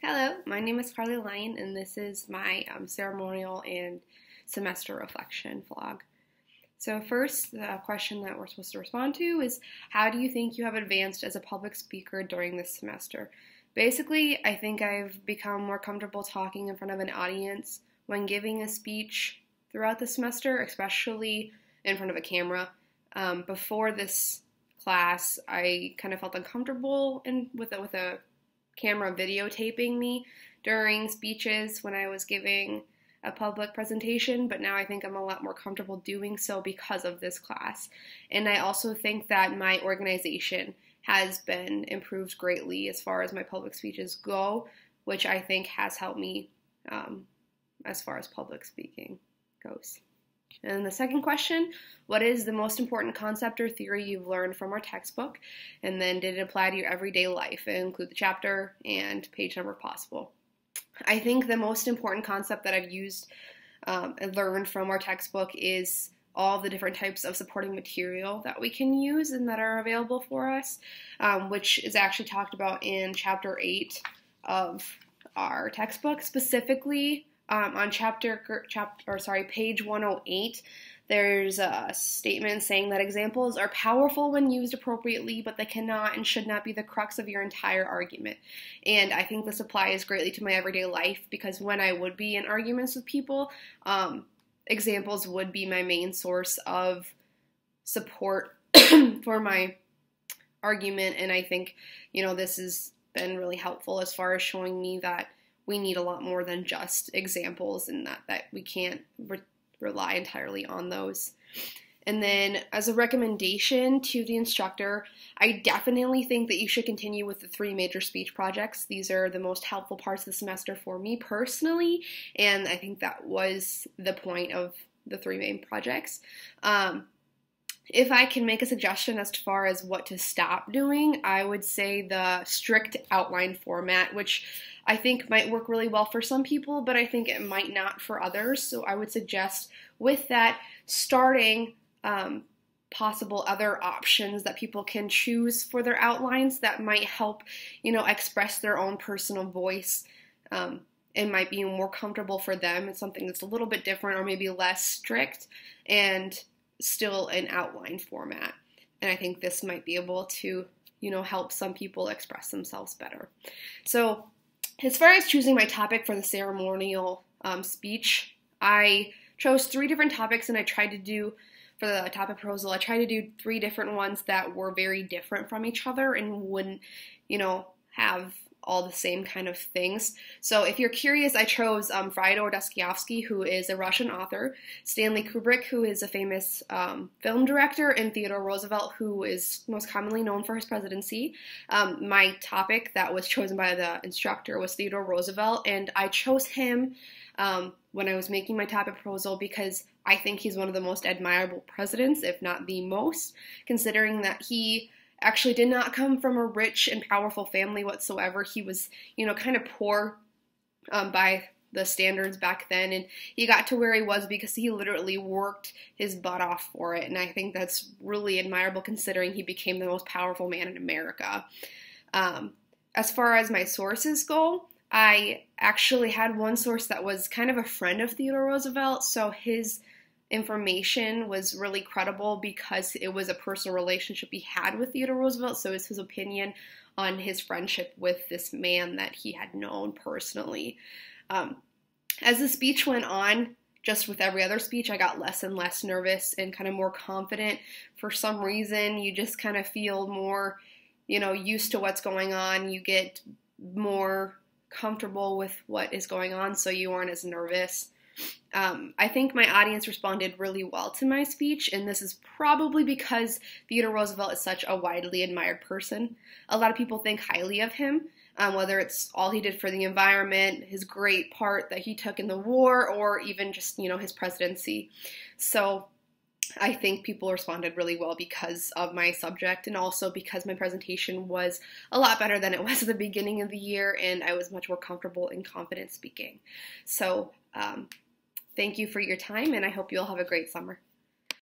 Hello, my name is Lyon, and this is my ceremonial and semester reflection vlog. So first, the question that we're supposed to respond to is, how do you think you have advanced as a public speaker during this semester? Basically, I think I've become more comfortable talking in front of an audience when giving a speech throughout the semester, especially in front of a camera. Before this class, I kind of felt uncomfortable with a camera videotaping me during speeches when I was giving a public presentation, but now I think I'm a lot more comfortable doing so because of this class. And I also think that my organization has been improved greatly as far as my public speeches go, which I think has helped me as far as public speaking goes. And the second question, what is the most important concept or theory you've learned from our textbook? And then did it apply to your everyday life? And include the chapter and page number possible. I think the most important concept that I've used and learned from our textbook is all the different types of supporting material that we can use and that are available for us, which is actually talked about in chapter 8 of our textbook. Specifically, on page 108, there's a statement saying that examples are powerful when used appropriately, but they cannot and should not be the crux of your entire argument. And I think this applies greatly to my everyday life, because when I would be in arguments with people, examples would be my main source of support for my argument. And I think, this has been really helpful as far as showing me that we need a lot more than just examples, and that we can't rely entirely on those. And then as a recommendation to the instructor, I definitely think that you should continue with the 3 major speech projects. These are the most helpful parts of the semester for me personally, and I think that was the point of the 3 main projects. If I can make a suggestion as far as what to stop doing, I would say the strict outline format, which I think might work really well for some people, but I think it might not for others. So I would suggest with that, starting possible other options that people can choose for their outlines that might help, express their own personal voice. It might be more comfortable for them. It's something that's a little bit different or maybe less strict and still an outline format. And I think this might be able to, help some people express themselves better. So as far as choosing my topic for the ceremonial speech, I chose 3 different topics, and I tried to do, for the topic proposal, I tried to do 3 different ones that were very different from each other and wouldn't, have all the same kind of things. So if you're curious, I chose Fyodor Dostoevsky, who is a Russian author, Stanley Kubrick, who is a famous film director, and Theodore Roosevelt, who is most commonly known for his presidency. My topic that was chosen by the instructor was Theodore Roosevelt, and I chose him when I was making my topic proposal because I think he's one of the most admirable presidents, if not the most, considering that he actually did not come from a rich and powerful family whatsoever. He was, kind of poor by the standards back then, and he got to where he was because he literally worked his butt off for it, and I think that's really admirable considering he became the most powerful man in America. As far as my sources go, I actually had one source that was kind of a friend of Theodore Roosevelt, so his information was really credible because it was a personal relationship he had with Theodore Roosevelt, so it's his opinion on his friendship with this man that he had known personally. As the speech went on, just with every other speech, I got less and less nervous and kind of more confident. For some reason, you just kind of feel more, used to what's going on. You get more comfortable with what is going on, so you aren't as nervous. I think my audience responded really well to my speech, and this is probably because Theodore Roosevelt is such a widely admired person. A lot of people think highly of him, whether it's all he did for the environment, his great part that he took in the war, or even just, his presidency. So I think people responded really well because of my subject, and also because my presentation was a lot better than it was at the beginning of the year, and I was much more comfortable and confident speaking. So, thank you for your time, and I hope you all have a great summer.